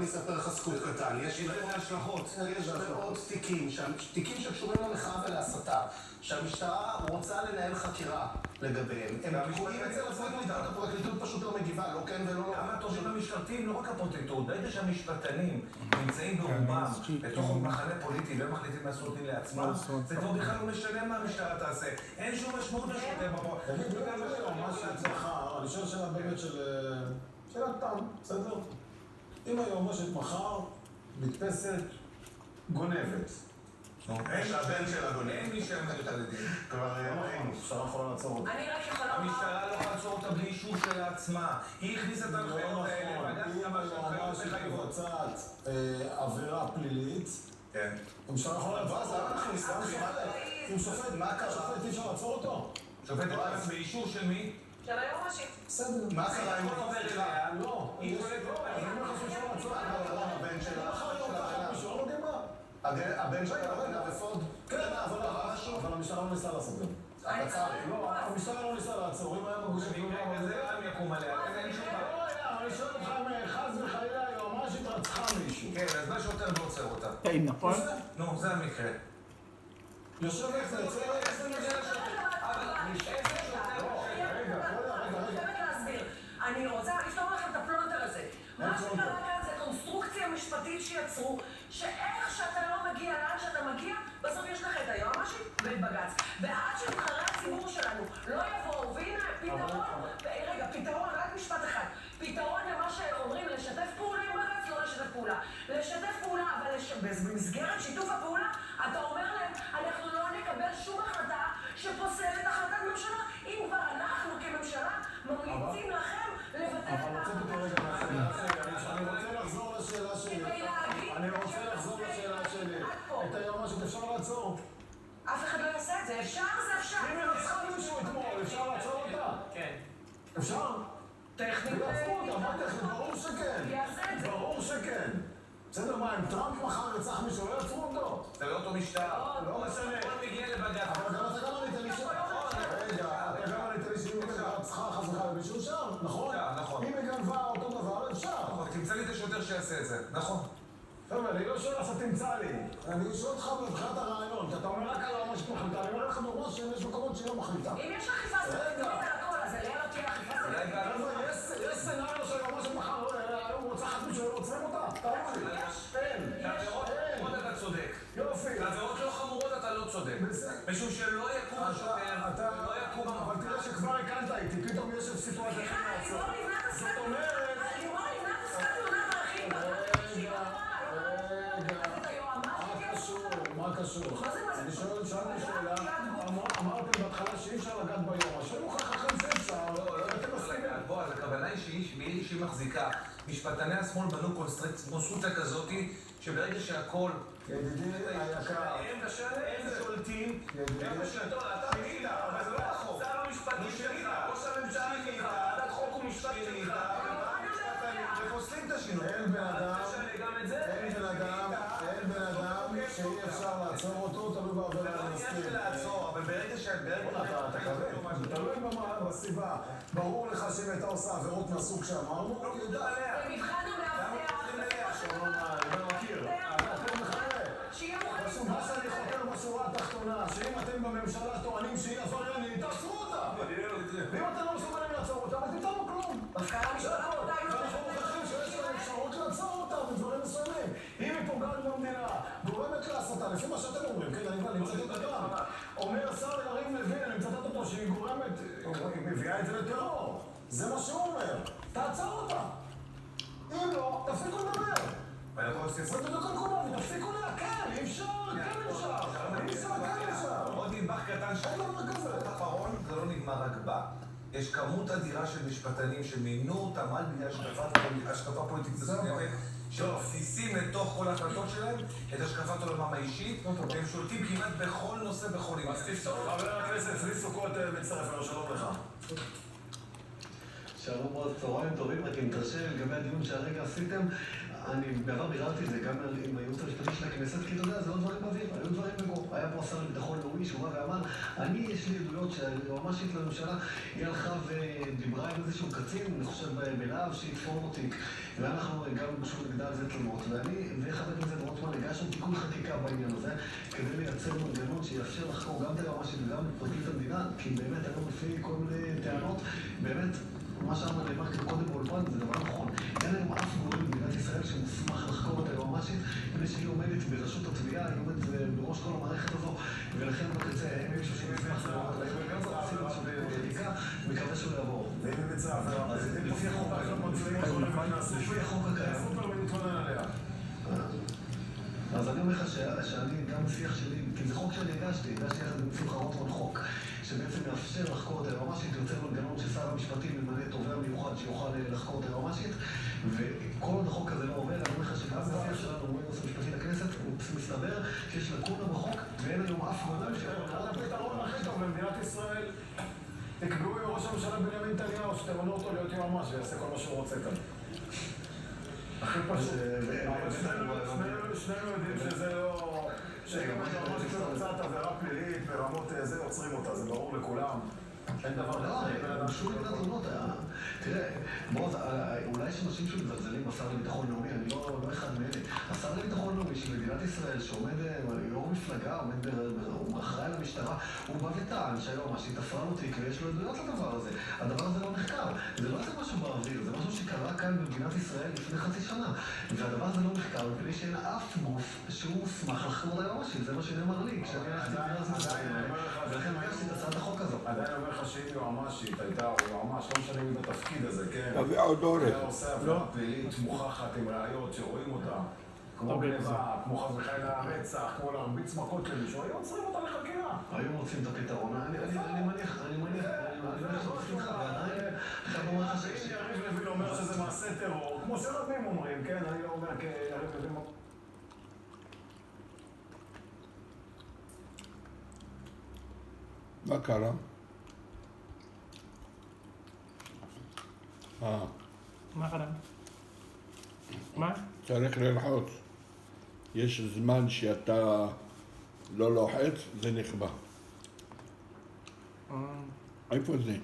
אני אספר לך סקופ קטן. יש מאות תיקים שקשורים למחאה ולהסתה, שהמשטרה רוצה לנהל חקירה לגביהם. הם תקועים אצל הפרקליטות פשוט לא מגיבה, לא כן ולא לא. למה התושבים המשטרתיים, לא רק הפרקליטות, ברגע שהמשפטנים נמצאים ברובם בתוך מחנה פוליטי והם מחליטים לעשות דין לעצמם, זה כבר בכלל לא משנה מה המשטרה תעשה. אין שום משמעות לשוטר בפה. תגיד, מה שעצמך, אני שואל שאלה באמת שאלת תם, בסדר? אם היום מה מחר נתפסת גונבת. שהבן שלה גונב. אין מי שעומד אותה לדין. כבר ראינו. המשטרה יכולה לעצור אותה. אני רק יכולה לומר... המשטרה לא יכולה לעצור אותה בלי אישור של עצמה. היא הכניסה את ההנחיות האלה, בגלל אם היועמ"ש מבצעת עבירה פלילית, המשטרה יכולה לעצור אותה. אם שופט, מה קרה? שופט אי אפשר לעצור אותו? שופט נכנס באישור של מי? של היועמ"שית. בסדר. מה קרה עם הכל עובר אליה? לא. היא קולטת אני אומר לך שאפשר לעצור אותה. הבן שלה? מישהו לא נוגע מה? הבן שלה רגע ופוד? כן, אבל המשטרה לא ניסה לעשות את זה. הבצרי. לא, המשטרה לא ניסה לעצור. אם היה מגוש במקרה כזה גם יקום עליה. אין שום דבר. לא היה, אני שואל אותך חס וחלילה היועמ"שית רצחה מישהו. כן, אז מה שוטר לא עוצר אותה? כן, נכון. נו, זה המקרה. יושבת איזה מגיע לשוטר? אני רוצה לפתור לכם את הפלונטר הזה. מה שקרה כאן זה קונסטרוקציה משפטית שיצרו, שאיך שאתה לא מגיע לאן שאתה מגיע, בסוף יש לך את היועמ"שית ואת בג"ץ. ועד שנבחרי הציבור שלנו לא יבואו, והנה פתרון, רגע, פתרון, רק משפט אחד. פתרון למה שאומרים, לשתף פעולה עם בג"ץ, לא לשתף פעולה. לשתף פעולה, אבל במסגרת שיתוף הפעולה, אתה אומר להם, אנחנו לא נקבל שום החלטה שפוסלת החלטת ממשלה. אם כבר אנחנו כממשלה ממליצים לכם לבטל את ההחלטה. אני רוצה לחזור לשאלה שלי. את היועמ"שית אפשר לעצור? אף אחד לא יעשה את זה. אפשר, זה אפשר. אם היא רצחה מישהו אתמול, אפשר לעצור אותה? כן. אפשר? טכנית. ויעצרו אותה, מה טכנית? ברור שכן. יעשה את זה. ברור שכן. בסדר, מה, אם טראמפ מחר ירצח מישהו, לא יעצרו אותו? זה לא אותו משטר. לא משנה. הכל מגיע לבג"ץ. אבל אתה גם ענית לי רגע, אתה גם ענית לי שאם היא רצחה חס וחלילה מישהו שם, נכון? נכון. אם היא גנבה אותו דבר, אפשר. תמצא לי את השוטר שיעשה את זה. נכון. חבר'ה, אני לא שואל לך תמצא לי. אני שואל אותך מבחינת הרעיון, כי אתה אומר רק על היועמ"שית מחליטה, אני אומר לך דוגמה שיש מקומות שהיא לא מחליטה. אם יש אכיפה סלקטיבית על הכל, אז אליה לא תהיה אכיפה סלקטיבית. חבר'ה, יש סצנריו שהיועמ"שית מחר היום רוצחת מישהו, לא עוצרים אותה? תראו לי. אין. בעבירות אתה צודק. יופי. בעבירות לא חמורות אתה לא צודק. משום שלא יקום השוטר, לא יקום אבל תראה שכבר הקלת איתי, פתאום יש סיטואציה סליחה, לימור לבנת עשתה זאת אומרת... לימור לבנת עשתה תאונה דרכים. מה קשור? אני שאלתי שאלה, אמרתם בהתחלה שאי אפשר לגעת ביום, השאלה מוכרח לכם שאפשר, אתם מסכימים. בוא, אז הכוונה היא שהיא מחזיקה. משפטני השמאל בנו קונסטרוקציה כזאת, שברגע שהכל... ידידי היקר, הם שולטים, הם השלטון, אתה מגיע, אבל זה לא החוק. שר המשפטי שלך, ראש הממשלה שלך, אתה חוק ומשפט שלך, ופוסלים את השינוי. אין בן אדם שאי אפשר לעצור אותו, תלוי בעבירה אני המסכים. מסכים לעצור, אבל ברגע אתה כבד, תלוי בסיבה. ברור לך שאם הייתה עושה עבירות מהסוג שאמרנו, לא כתוב עליה. במבחן המאבטח. אני מכיר. מה שאני חותר בשורה התחתונה, שאם אתם בממשלה טוענים שהיא עבריינית, תעצרו אותה! ואם אתם לא מסוגלים לעצור אותה, אבל תתנו כלום. ואנחנו מוכרחים שיש לנו אפשרות לעצור אותה בדברים מסוימים. אם היא פוגעת במדינה, גורמת להסתה, לפי מה שאתם אומרים, כן, אני מצטט אותם. אומר שר יריב לוין, אני מצטט אותו, שהיא גורמת, היא מביאה את זה לטרור. זה מה שהוא אומר. תעצור אותה. אם לא, תפסיקו לדבר. תפסיקו להקל, אי אפשר, כן אפשר. עוד נדבך קטן כזה. אחרון, זה לא נגמר רק בה. יש כמות אדירה של משפטנים שמינו אותם על בגלל השקפה פוליטית מסוימת, שמכניסים לתוך כל ההחלטות שלהם את השקפת עולמם האישית, והם שולטים כמעט בכל נושא בכל עניין. חבר הכנסת צבי סוכות מצטרף אלינו, שלום לך. שלום מאוד, צהריים טובים, רק אם תרשה לגבי הדיון שהרגע עשיתם, אני בעבר ביררתי את זה גם עם הייעוץ המשפטי של הכנסת, כי אתה יודע, זה לא דברים באוויר, היו דברים בגו. היה פה השר לביטחון לאומי שהוא בא ואמר, יש לי עדויות שהיועמ"שית לממשלה, היא הלכה ודיברה עם איזשהו קצין, אני חושב בלהב, שיתפור לו תיק. ואנחנו גם שוב נגדל על זה תלונות, ואני וחבר הכנסת רוטמן הגשנו תיקון חקיקה בעניין הזה, כדי לייצר מנגנון שיאפשר לחקור גם את היועמ"שית וגם את פרקליט המדינה, כי באמת היום לפי כל מיני טענות, באמת מה שאמר נאמר קודם באולפן זה דבר נכון. אין היום אף גורם במדינת ישראל שמוסמך לחקור את היועמ"שית, מפני שהיא עומדת בראשות התביעה, היא עומדת בראש כל המערכת הזו, ולכן בקצה אין מישהו שמוסמך לחקור את היועמ"שית, עשינו את זה בחקיקה, מקווה שהוא יעבור. ואם היא ביצעה עבירה, אז לפי החוק הקיים. אז אני אומר לך שאני גם בשיח שלי, כי זה חוק שאני הגשתי יחד עם שמחה רוטמן חוק, שבעצם מאפשר לחקור את היועמ"שית, יוצר מנגנון ששר המשפטים ממנה תובע מיוחד שיוכל לחקור את היועמ"שית, וכל עוד החוק הזה לא עובר, אני אומר לך שגם בשיח שלנו מול הייעוץ המשפטי לכנסת, הוא מסתבר שיש לקונה בחוק, ואין היום אף גורם הפתרון הכי טוב במדינת ישראל, תקבעו עם ראש הממשלה בנימין נתניהו, שתמנו אותו להיות יועמ"ש ויעשה כל מה שהוא רוצה כאן. הכי פשוט. אבל שנינו יודעים שזה לא... שגם היועמ"ש מבצעת עבירה פלילית ברמות זה עוצרים אותה, זה ברור לכולם. אין דבר כזה. שום מידת תלונות. תראה, בוא, אולי יש אנשים שמזלזלים בשר לביטחון לאומי, אני לא אחד מאלה. השר לביטחון לאומי של מדינת ישראל, שעומד יו"ר מפלגה, הוא אחראי למשטרה, הוא בא וטען שהיועמ"שית תפרה לו תיק ויש לו עדויות לדבר הזה. הדבר הזה לא נחקר. זה לא איזה משהו באוויר, זה משהו שקרה כאן במדינת ישראל לפני חצי שנה. והדבר הזה לא נחקר, מפני שאין אף גוף שהוא מוסמך לחקור את היועמ"שית. זה מה שנאמר לי, כשאני הלכתי ולכן הגשתי את הצעת החוק הזאת. עדיין אומר לך שאם יועמ"שית הייתה, או יועמ"ש, לא משנה מי בתפקיד הזה, כן? תביא עוד עורף. היה עושה עבירה פלילית מוכחת עם ראיות שרואים אותה, כמו גניבה, כמו חס וחלילה רצח, כמו להרביץ מכות למישהו, היו עוצרים אותה לחקירה. היו מוצאים את הפתרון, אני מניח, סליחה, ועדיין, עכשיו אומר לך יריב לוין אומר שזה מעשה טרור, כמו שרבים אומרים, כן? אני לא אומר כיריב לוין... מה קרה? מה קרה? מה? צריך ללחוץ. יש זמן שאתה לא לוחץ, זה נכבה. איפה זה?